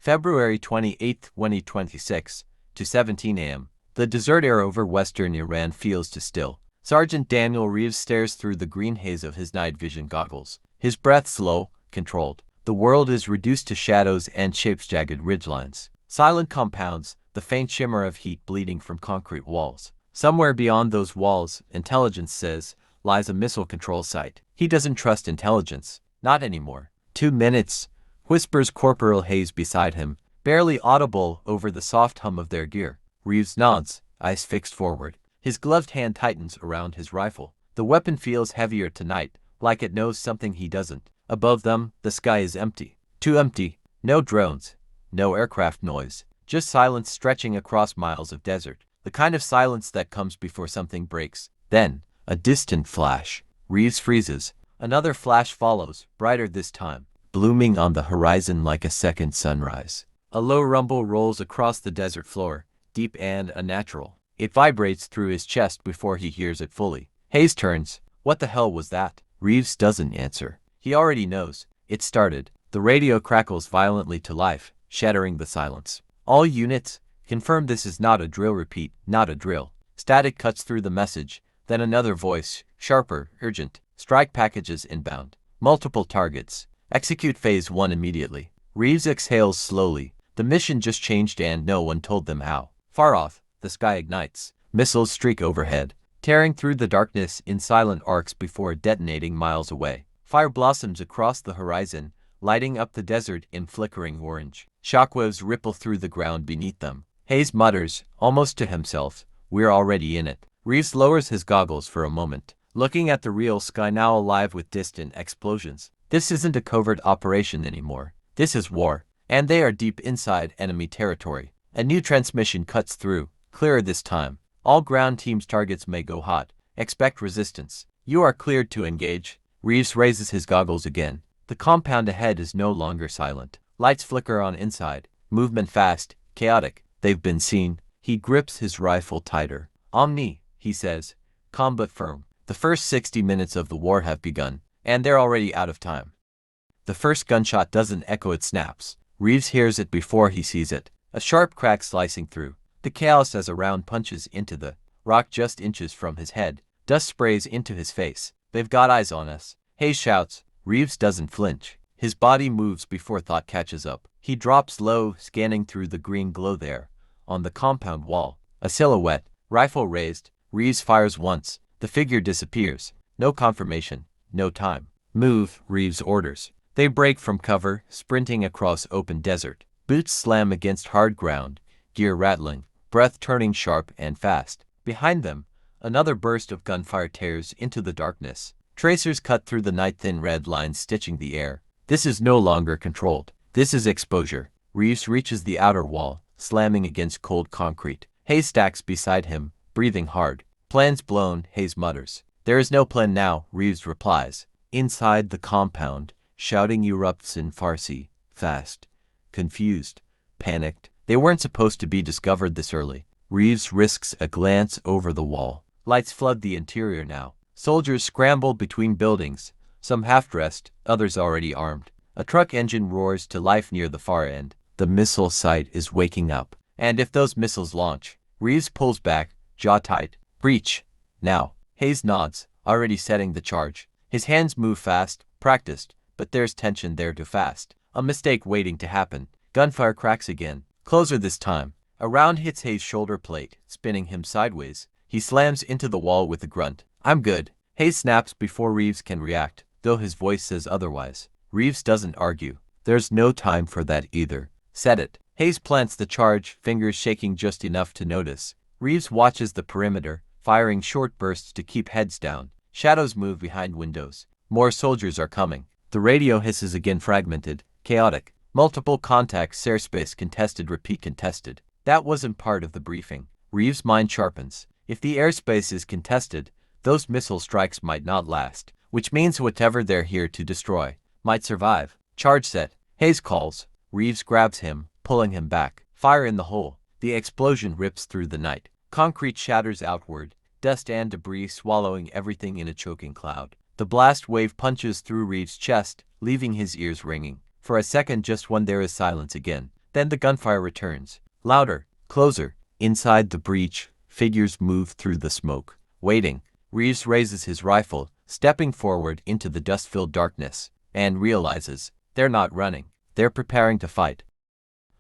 February 28, 2026, to 17 a.m. The desert air over western Iran feels too still. Sergeant Daniel Reeves stares through the green haze of his night vision goggles. His breath slow, controlled. The world is reduced to shadows and shapes jagged ridgelines. Silent compounds, the faint shimmer of heat bleeding from concrete walls. Somewhere beyond those walls, intelligence says, lies a missile control site. He doesn't trust intelligence. Not anymore. 2 minutes, whispers Corporal Hayes beside him, barely audible over the soft hum of their gear. Reeves nods, eyes fixed forward. His gloved hand tightens around his rifle. The weapon feels heavier tonight, like it knows something he doesn't. Above them, the sky is empty. Too empty. No drones. No aircraft noise. Just silence stretching across miles of desert. The kind of silence that comes before something breaks. Then, a distant flash. Reeves freezes. Another flash follows, brighter this time, blooming on the horizon like a second sunrise. A low rumble rolls across the desert floor, deep and unnatural. It vibrates through his chest before he hears it fully. Hayes turns. What the hell was that? Reeves doesn't answer. He already knows. It started. The radio crackles violently to life, shattering the silence. All units, confirm this is not a drill. Repeat, not a drill. Static cuts through the message, then another voice, sharper, urgent. Strike packages inbound. Multiple targets. Execute phase 1 immediately. Reeves exhales slowly. The mission just changed and no one told them how. Far off, the sky ignites. Missiles streak overhead, tearing through the darkness in silent arcs before detonating miles away. Fire blossoms across the horizon, lighting up the desert in flickering orange. Shockwaves ripple through the ground beneath them. Hayes mutters, almost to himself, "We're already in it." Reeves lowers his goggles for a moment, looking at the real sky now alive with distant explosions. This isn't a covert operation anymore. This is war, and they are deep inside enemy territory. A new transmission cuts through, clearer this time. All ground teams' targets may go hot. Expect resistance. You are cleared to engage. Reeves raises his goggles again. The compound ahead is no longer silent. Lights flicker on inside. Movement fast, chaotic. They've been seen. He grips his rifle tighter. Omni, he says, calm but firm. The first 60 minutes of the war have begun, and they're already out of time. The first gunshot doesn't echo, it snaps. Reeves hears it before he sees it. A sharp crack slicing through the chaos as a round punches into the rock just inches from his head. Dust sprays into his face. They've got eyes on us. Hayes shouts. Reeves doesn't flinch. His body moves before thought catches up. He drops low, scanning through the green glow there. On the compound wall, a silhouette, rifle raised. Reeves fires once. The figure disappears. No confirmation. No time. Move, Reeves orders. They break from cover, sprinting across open desert. Boots slam against hard ground, gear rattling, breath turning sharp and fast. Behind them, another burst of gunfire tears into the darkness. Tracers cut through the night, thin red lines stitching the air. This is no longer controlled. This is exposure. Reeves reaches the outer wall, slamming against cold concrete. Hayes stacks beside him, breathing hard. Plans blown, Hayes mutters. There is no plan now, Reeves replies. Inside the compound, shouting erupts in Farsi, fast, confused, panicked. They weren't supposed to be discovered this early. Reeves risks a glance over the wall. Lights flood the interior now. Soldiers scramble between buildings, some half-dressed, others already armed. A truck engine roars to life near the far end. The missile site is waking up. And if those missiles launch, Reeves pulls back, jaw tight. Breach. Now. Hayes nods, already setting the charge. His hands move fast, practiced, but there's tension there too fast. A mistake waiting to happen. Gunfire cracks again. Closer this time. A round hits Hayes' shoulder plate, spinning him sideways. He slams into the wall with a grunt. I'm good. Hayes snaps before Reeves can react, though his voice says otherwise. Reeves doesn't argue. There's no time for that either. Set it. Hayes plants the charge, fingers shaking just enough to notice. Reeves watches the perimeter, firing short bursts to keep heads down. Shadows move behind windows. More soldiers are coming. The radio hisses again, fragmented, chaotic. Multiple contacts, airspace contested, repeat contested. That wasn't part of the briefing. Reeves' mind sharpens. If the airspace is contested, those missile strikes might not last, which means whatever they're here to destroy might survive. Charge set. Hayes calls. Reeves grabs him, pulling him back. Fire in the hole. The explosion rips through the night. Concrete shatters outward, dust and debris swallowing everything in a choking cloud. The blast wave punches through Reeves' chest, leaving his ears ringing. For a second, just when there is silence again, Then the gunfire returns. Louder, closer. Inside the breach, figures move through the smoke. Waiting, Reeves raises his rifle, stepping forward into the dust-filled darkness, and realizes they're not running. They're preparing to fight.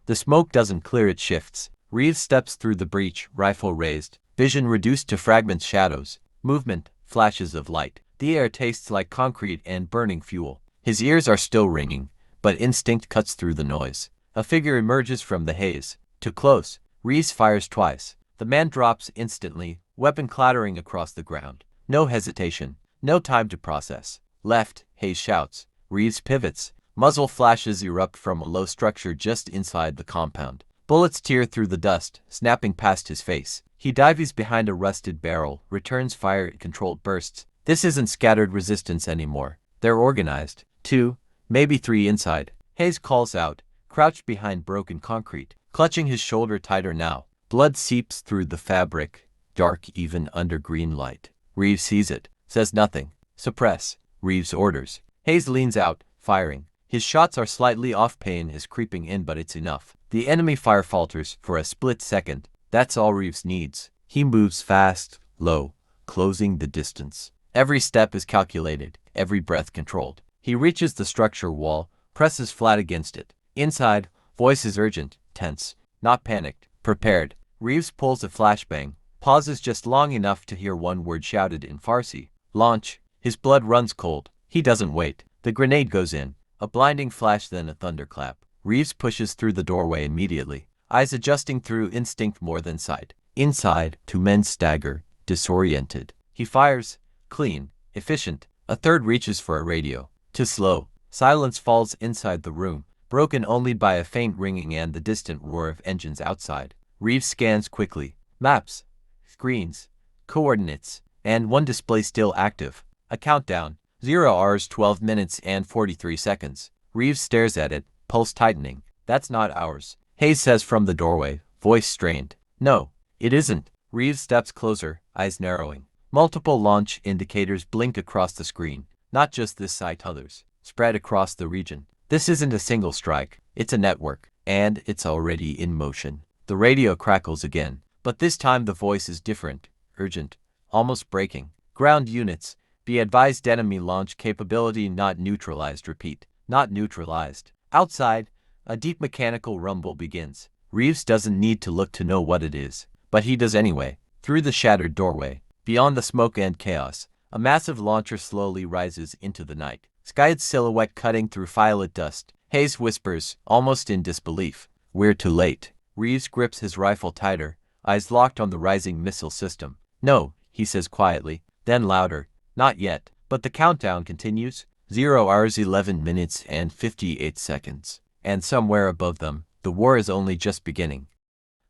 The smoke doesn't clear, it shifts. Reeves steps through the breach, rifle raised, vision reduced to fragments, shadows, movement, flashes of light. The air tastes like concrete and burning fuel. His ears are still ringing, but instinct cuts through the noise. A figure emerges from the haze. Too close. Reeves fires twice. The man drops instantly, weapon clattering across the ground. No hesitation. No time to process. Left, Hayes shouts. Reeves pivots. Muzzle flashes erupt from a low structure just inside the compound. Bullets tear through the dust, snapping past his face. He dives behind a rusted barrel, returns fire in controlled bursts. This isn't scattered resistance anymore. They're organized. 2, maybe 3 inside. Hayes calls out, crouched behind broken concrete, clutching his shoulder tighter now. Blood seeps through the fabric, dark even under green light. Reeves sees it, says nothing. Suppress, Reeves orders. Hayes leans out, firing. His shots are slightly off, pain is creeping in, but it's enough. The enemy fire falters for a split second. That's all Reeves needs. He moves fast, low, closing the distance. Every step is calculated, every breath controlled. He reaches the structure wall, presses flat against it. Inside, voice is urgent, tense, not panicked, prepared. Reeves pulls a flashbang, pauses just long enough to hear one word shouted in Farsi. Launch. His blood runs cold. He doesn't wait. The grenade goes in. A blinding flash, then a thunderclap. Reeves pushes through the doorway immediately, eyes adjusting through instinct more than sight. Inside, 2 men stagger, disoriented. He fires. Clean. Efficient. A third reaches for a radio. Too slow. Silence falls inside the room, broken only by a faint ringing and the distant roar of engines outside. Reeves scans quickly. Maps. Screens. Coordinates. And one display still active. A countdown. 0 hours 12 minutes and 43 seconds. Reeves stares at it, pulse tightening. That's not ours. Hayes says from the doorway, voice strained. No, it isn't. Reeves steps closer, eyes narrowing. Multiple launch indicators blink across the screen. Not just this site, others, spread across the region. This isn't a single strike, it's a network, and it's already in motion. The radio crackles again, but this time the voice is different, urgent, almost breaking. Ground units, be advised, enemy launch capability not neutralized. Repeat, not neutralized. Outside, a deep mechanical rumble begins. Reeves doesn't need to look to know what it is, but he does anyway. Through the shattered doorway, beyond the smoke and chaos, a massive launcher slowly rises into the night. Sky's silhouette cutting through violet dust. Hayes whispers, almost in disbelief, "We're too late." Reeves grips his rifle tighter, eyes locked on the rising missile system. "No," he says quietly, then louder, "Not yet." But the countdown continues. 0 hours 11 minutes and 58 seconds. And somewhere above them, the war is only just beginning.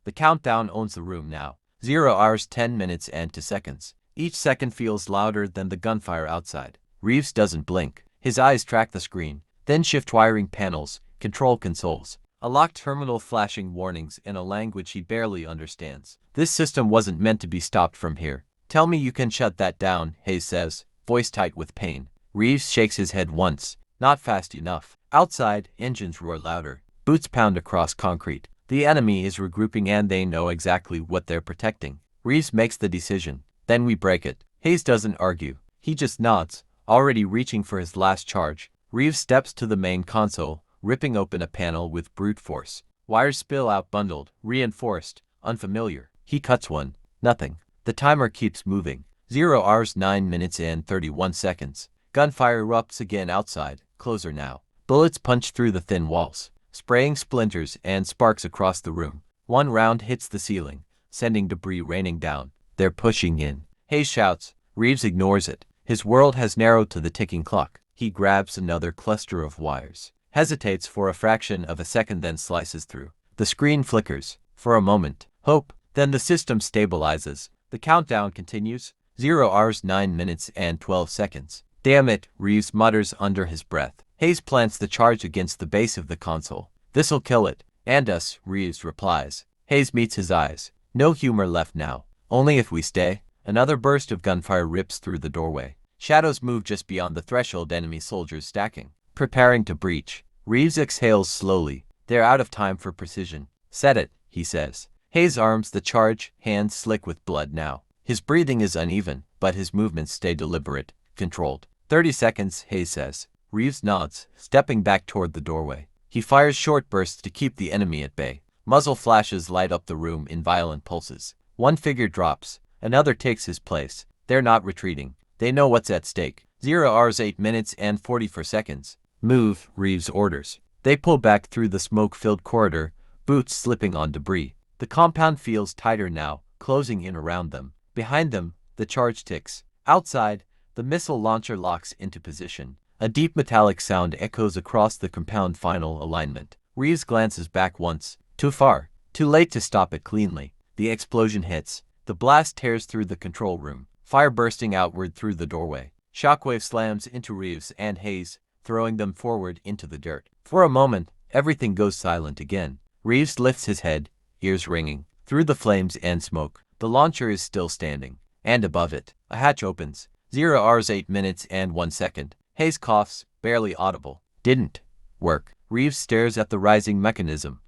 The countdown owns the room now. 0 hours 10 minutes and 2 seconds. Each second feels louder than the gunfire outside. Reeves doesn't blink. His eyes track the screen, then shift wiring panels, control consoles. A locked terminal flashing warnings in a language he barely understands. This system wasn't meant to be stopped from here. "Tell me you can shut that down," Hayes says, voice tight with pain. Reeves shakes his head once. Not fast enough. Outside, engines roar louder. Boots pound across concrete. The enemy is regrouping and they know exactly what they're protecting. Reeves makes the decision. Then we break it. Hayes doesn't argue. He just nods, already reaching for his last charge. Reeves steps to the main console, ripping open a panel with brute force. Wires spill out, bundled, reinforced, unfamiliar. He cuts one. Nothing. The timer keeps moving. 0 hours 9 minutes and 31 seconds. Gunfire erupts again outside, closer now. Bullets punch through the thin walls, spraying splinters and sparks across the room. One round hits the ceiling, sending debris raining down. They're pushing in. Hayes shouts. Reeves ignores it. His world has narrowed to the ticking clock. He grabs another cluster of wires, hesitates for a fraction of a second, then slices through. The screen flickers. For a moment, hope. Then the system stabilizes. The countdown continues. 0 hours 9 minutes and 12 seconds. Damn it, Reeves mutters under his breath. Hayes plants the charge against the base of the console. This'll kill it. And us, Reeves replies. Hayes meets his eyes. No humor left now. Only if we stay. Another burst of gunfire rips through the doorway. Shadows move just beyond the threshold, enemy soldiers stacking, preparing to breach. Reeves exhales slowly, They're out of time for precision. Set it, he says. Hayes arms the charge, hands slick with blood now. His breathing is uneven, but his movements stay deliberate, controlled. 30 seconds, Hayes says. Reeves nods, stepping back toward the doorway. He fires short bursts to keep the enemy at bay. Muzzle flashes light up the room in violent pulses. One figure drops. Another takes his place. They're not retreating. They know what's at stake. 0 hours 8 minutes and 44 seconds. Move, Reeves orders. They pull back through the smoke-filled corridor, boots slipping on debris. The compound feels tighter now, closing in around them. Behind them, the charge ticks. Outside, the missile launcher locks into position. A deep metallic sound echoes across the compound final alignment. Reeves glances back once. Too far. Too late to stop it cleanly. The explosion hits. The blast tears through the control room. Fire bursting outward through the doorway. Shockwave slams into Reeves and Hayes, throwing them forward into the dirt. For a moment, everything goes silent again. Reeves lifts his head, ears ringing. Through the flames and smoke, the launcher is still standing. And above it, a hatch opens. 0 hours 8 minutes and 1 second. Hayes coughs, barely audible. Didn't work. Reeves stares at the rising mechanism.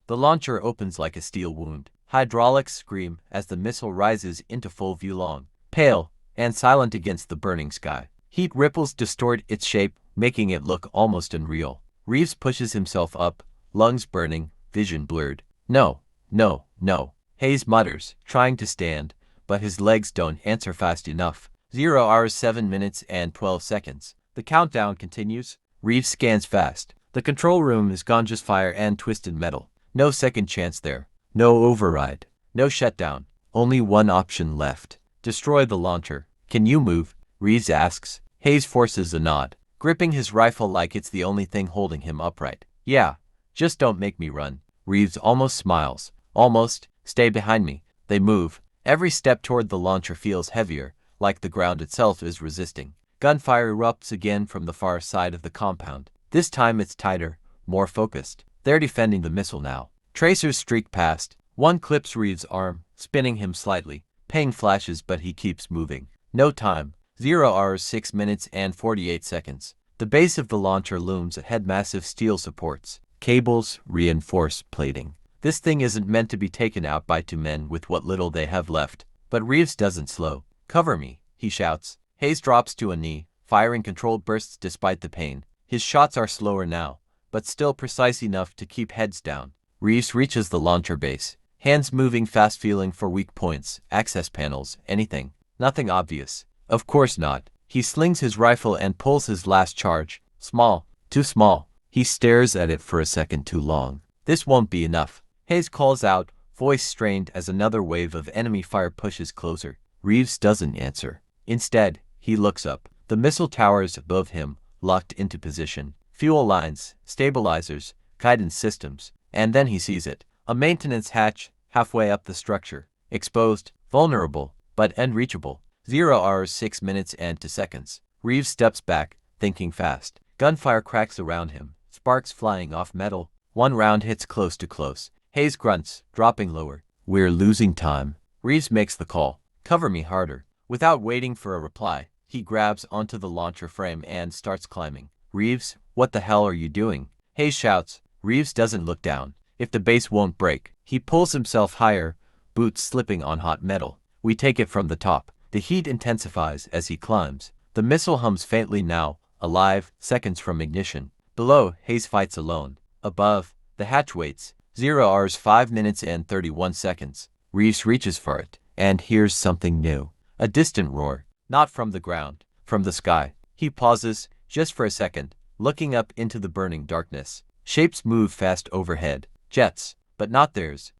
The launcher opens like a steel wound. Hydraulics scream as the missile rises into full view long, pale, and silent against the burning sky. Heat ripples distort its shape, making it look almost unreal. Reeves pushes himself up, lungs burning, vision blurred. No, no, no. Hayes mutters, trying to stand, but his legs don't answer fast enough. 0 hours 7 minutes and 12 seconds. The countdown continues. Reeves scans fast. The control room is gone, just fire and twisted metal. No second chance there. No override. No shutdown. Only one option left. Destroy the launcher. Can you move? Reeves asks. Hayes forces a nod, gripping his rifle like it's the only thing holding him upright. Yeah, just don't make me run. Reeves almost smiles. Almost. Stay behind me. They move. Every step toward the launcher feels heavier, like the ground itself is resisting. Gunfire erupts again from the far side of the compound. This time it's tighter, more focused. They're defending the missile now. Tracers streak past. One clips Reeves' arm, spinning him slightly. Ping flashes, but he keeps moving. No time. 0 hours 6 minutes and 48 seconds. The base of the launcher looms ahead, massive steel supports. Cables, reinforced plating. This thing isn't meant to be taken out by two men with what little they have left. But Reeves doesn't slow. Cover me, he shouts. Hayes drops to a knee, firing controlled bursts despite the pain. His shots are slower now, but still precise enough to keep heads down. Reeves reaches the launcher base, hands moving fast, feeling for weak points, access panels, anything. Nothing obvious. Of course not. He slings his rifle and pulls his last charge. Small. Too small. He stares at it for a second too long. This won't be enough. Hayes calls out, voice strained as another wave of enemy fire pushes closer. Reeves doesn't answer. Instead, he looks up. The missile towers above him, locked into position. Fuel lines, stabilizers, guidance systems. And then he sees it. A maintenance hatch, halfway up the structure. Exposed, vulnerable, but unreachable. 0 hours 6 minutes and 2 seconds. Reeves steps back, thinking fast. Gunfire cracks around him, sparks flying off metal. One round hits close to close. Hayes grunts, dropping lower. We're losing time. Reeves makes the call. Cover me harder. Without waiting for a reply, he grabs onto the launcher frame and starts climbing. Reeves, what the hell are you doing? Hayes shouts. Reeves doesn't look down. If the base won't break, he pulls himself higher, boots slipping on hot metal. We take it from the top. The heat intensifies as he climbs. The missile hums faintly now, alive, seconds from ignition. Below, Hayes fights alone. Above, the hatch waits. 0 hours 5 minutes and 31 seconds. Reeves reaches for it, and hears something new. A distant roar. Not from the ground, from the sky. He pauses, just for a second, looking up into the burning darkness. Shapes move fast overhead. Jets, but not theirs.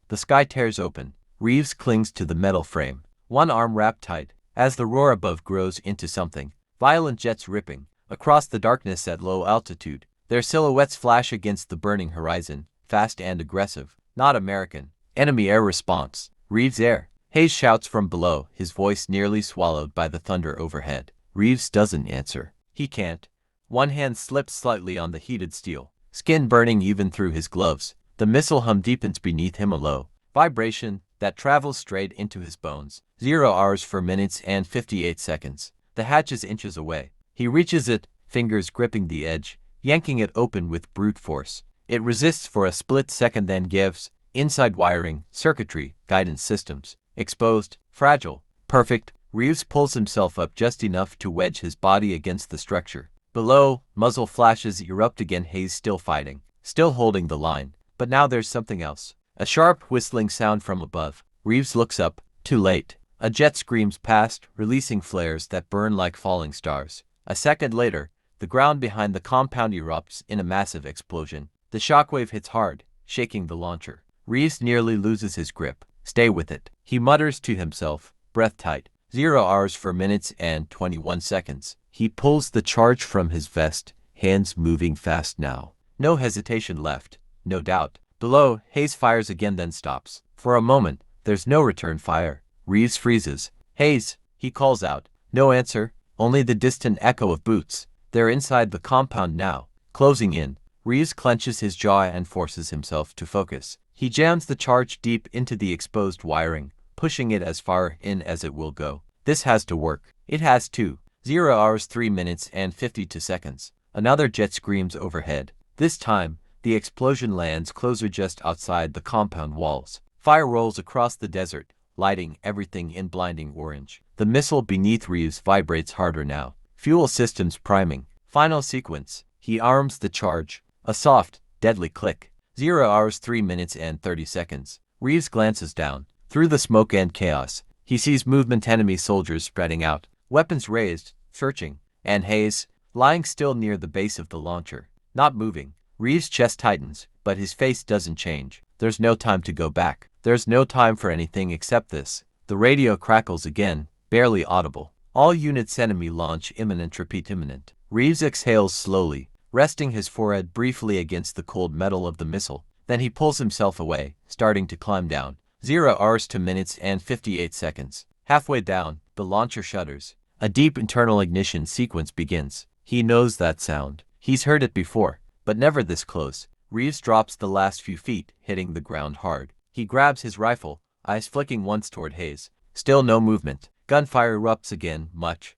The sky tears open. Reeves clings to the metal frame, one arm wrapped tight, as the roar above grows into something. Violent jets ripping across the darkness at low altitude. Their silhouettes flash against the burning horizon, fast and aggressive. Not American. Enemy air response. Reeves air. Hayes shouts from below, his voice nearly swallowed by the thunder overhead. Reeves doesn't answer. He can't. One hand slips slightly on the heated steel, skin burning even through his gloves. The missile hum deepens beneath him, a low vibration that travels straight into his bones. 0 hours 4 minutes and 58 seconds. The hatch is inches away. He reaches it, fingers gripping the edge, yanking it open with brute force. It resists for a split second, then gives. Inside wiring, circuitry, guidance systems. Exposed, fragile, perfect. Reeves pulls himself up just enough to wedge his body against the structure. Below, muzzle flashes erupt again. Hayes still fighting, still holding the line. But now there's something else. A sharp whistling sound from above. Reeves looks up. Too late. A jet screams past, releasing flares that burn like falling stars. A second later, the ground behind the compound erupts in a massive explosion. The shockwave hits hard, shaking the launcher. Reeves nearly loses his grip. Stay with it, he mutters to himself, breath tight. 0 hours 4 minutes and 21 seconds. He pulls the charge from his vest, hands moving fast now. No hesitation left, no doubt. Below, Hayes fires again, then stops. For a moment, there's no return fire. Reeves freezes. Hayes, he calls out. No answer, only the distant echo of boots. They're inside the compound now, closing in. Reeves clenches his jaw and forces himself to focus. He jams the charge deep into the exposed wiring, pushing it as far in as it will go. This has to work. It has to. 0 hours 3 minutes and 52 seconds. Another jet screams overhead. This time, the explosion lands closer, just outside the compound walls. Fire rolls across the desert, lighting everything in blinding orange. The missile beneath Reeves vibrates harder now. Fuel systems priming. Final sequence. He arms the charge. A soft, deadly click. 0 hours 3 minutes and 30 seconds. Reeves glances down. Through the smoke and chaos, he sees movement, enemy soldiers spreading out, weapons raised, searching, and Hayes, lying still near the base of the launcher, not moving. Reeves' chest tightens, but his face doesn't change. There's no time to go back. There's no time for anything except this. The radio crackles again, barely audible. All units, enemy launch imminent, repeat imminent. Reeves exhales slowly, resting his forehead briefly against the cold metal of the missile. Then he pulls himself away, starting to climb down. 0 hours 2 minutes and 58 seconds. Halfway down, the launcher shudders. A deep internal ignition sequence begins. He knows that sound. He's heard it before, but never this close. Reeves drops the last few feet, hitting the ground hard. He grabs his rifle, eyes flicking once toward Hayes. Still no movement. Gunfire erupts again, much.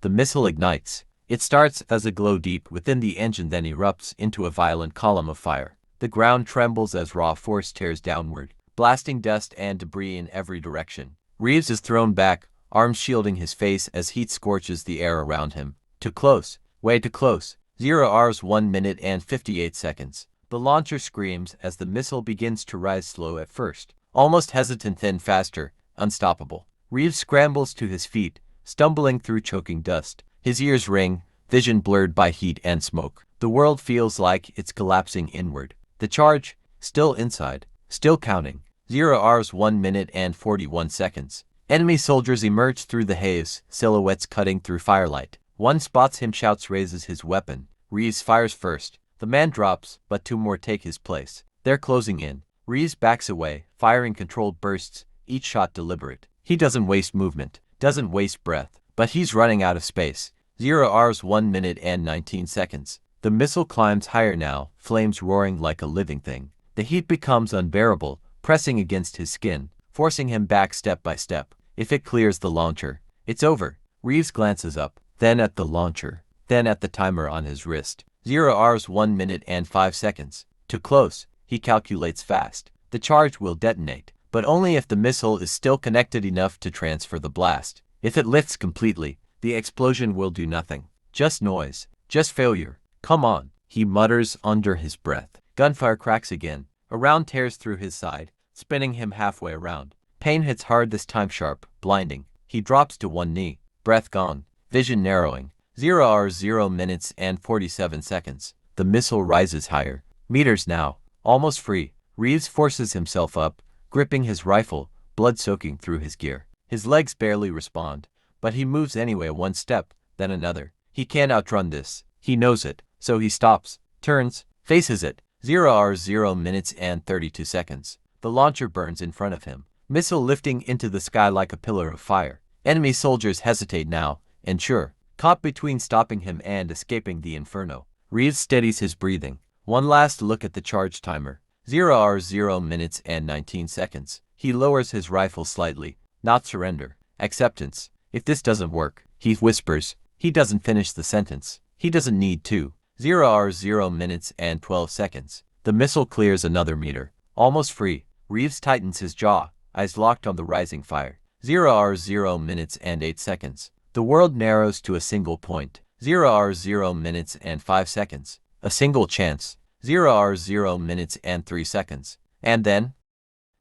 The missile ignites. It starts as a glow deep within the engine, then erupts into a violent column of fire. The ground trembles as raw force tears downward, blasting dust and debris in every direction. Reeves is thrown back, arms shielding his face as heat scorches the air around him. Too close, way too close. 0 hours 1 minute and 58 seconds. The launcher screams as the missile begins to rise, slow at first, almost hesitant, then faster, unstoppable. Reeves scrambles to his feet, stumbling through choking dust. His ears ring, vision blurred by heat and smoke. The world feels like it's collapsing inward. The charge, still inside, still counting. 0 hours 1 minute and 41 seconds. Enemy soldiers emerge through the haze, silhouettes cutting through firelight. One spots him, shouts, raises his weapon. Reeves fires first. The man drops, but 2 more take his place. They're closing in. Reeves backs away, firing controlled bursts, each shot deliberate. He doesn't waste movement, doesn't waste breath, but he's running out of space. 0 hours 1 minute and 19 seconds. The missile climbs higher now, flames roaring like a living thing. The heat becomes unbearable, pressing against his skin, forcing him back step by step. If it clears the launcher, it's over. Reeves glances up, then at the launcher, then at the timer on his wrist. 0 hours 1 minute and 5 seconds. Too close, he calculates fast. The charge will detonate, but only if the missile is still connected enough to transfer the blast. If it lifts completely, the explosion will do nothing. Just noise, just failure. Come on, he mutters under his breath. Gunfire cracks again. A round tears through his side, spinning him halfway around. Pain hits hard, this time sharp, blinding. He drops to one knee, breath gone, vision narrowing. 0 hours 0 minutes and 47 seconds. The missile rises higher, meters now, almost free. Reeves forces himself up, gripping his rifle, blood soaking through his gear. His legs barely respond, but he moves anyway, one step, then another. He can't outrun this. He knows it, so he stops, turns, faces it. 0 hours 0 minutes and 32 seconds. The launcher burns in front of him, missile lifting into the sky like a pillar of fire. Enemy soldiers hesitate now, and sure, caught between stopping him and escaping the inferno. Reeves steadies his breathing. One last look at the charge timer. 0 hours 0 minutes and 19 seconds. He lowers his rifle slightly. Not surrender. Acceptance. If this doesn't work, he whispers. He doesn't finish the sentence. He doesn't need to. 0 hours 0 minutes and 12 seconds. The missile clears another meter. Almost free. Reeves tightens his jaw, eyes locked on the rising fire. 0 hours 0 minutes and 8 seconds. The world narrows to a single point. 0 hours 0 minutes and 5 seconds. A single chance. 0 hours 0 minutes and 3 seconds. And then?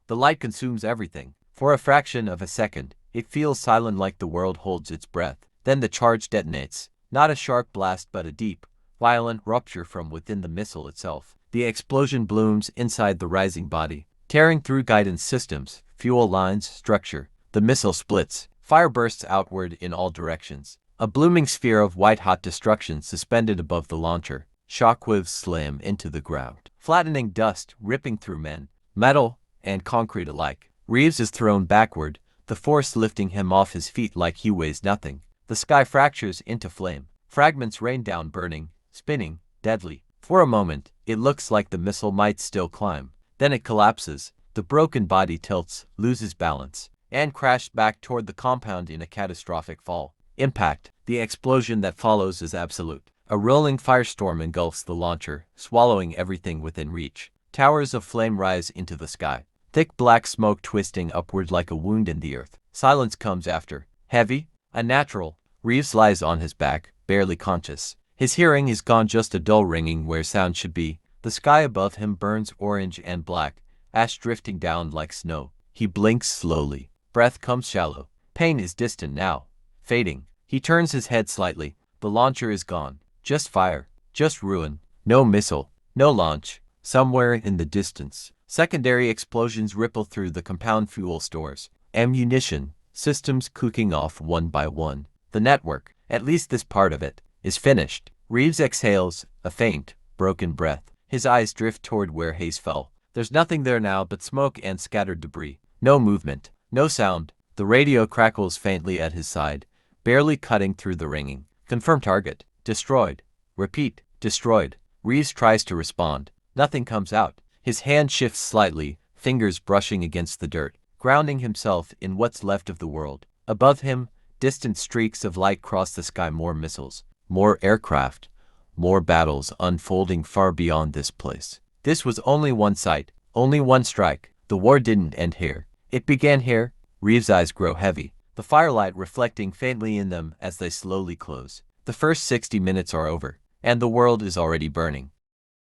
The light consumes everything. For a fraction of a second, it feels silent, like the world holds its breath. Then the charge detonates. Not a sharp blast, but a deep, violent rupture from within the missile itself. The explosion blooms inside the rising body, tearing through guidance systems, fuel lines, structure. The missile splits. Fire bursts outward in all directions. A blooming sphere of white-hot destruction suspended above the launcher. Shockwaves slam into the ground, flattening dust, ripping through men, metal, and concrete alike. Reeves is thrown backward, the force lifting him off his feet like he weighs nothing. The sky fractures into flame. Fragments rain down, burning, spinning, deadly. For a moment, it looks like the missile might still climb. Then it collapses. The broken body tilts, loses balance, and crashed back toward the compound in a catastrophic fall. Impact. The explosion that follows is absolute. A rolling firestorm engulfs the launcher, swallowing everything within reach. Towers of flame rise into the sky. Thick black smoke twisting upward like a wound in the earth. Silence comes after. Heavy, unnatural. Reeves lies on his back, barely conscious. His hearing is gone, just a dull ringing where sound should be. The sky above him burns orange and black, ash drifting down like snow. He blinks slowly. Breath comes shallow. Pain is distant now, fading. He turns his head slightly. The launcher is gone. Just fire. Just ruin. No missile. No launch. Somewhere in the distance, secondary explosions ripple through the compound. Fuel stores, ammunition, systems cooking off one by one. The network, at least this part of it, is finished. Reeves exhales, a faint, broken breath. His eyes drift toward where Hayes fell. There's nothing there now but smoke and scattered debris. No movement. No sound. The radio crackles faintly at his side, barely cutting through the ringing. Confirm target. Destroyed. Repeat. Destroyed. Reeves tries to respond. Nothing comes out. His hand shifts slightly, fingers brushing against the dirt, grounding himself in what's left of the world. Above him, distant streaks of light cross the sky. More missiles. More aircraft. More battles unfolding far beyond this place. This was only one sight. Only one strike. The war didn't end here. It began here. Reeves' eyes grow heavy, the firelight reflecting faintly in them as they slowly close. The first 60 minutes are over, and the world is already burning.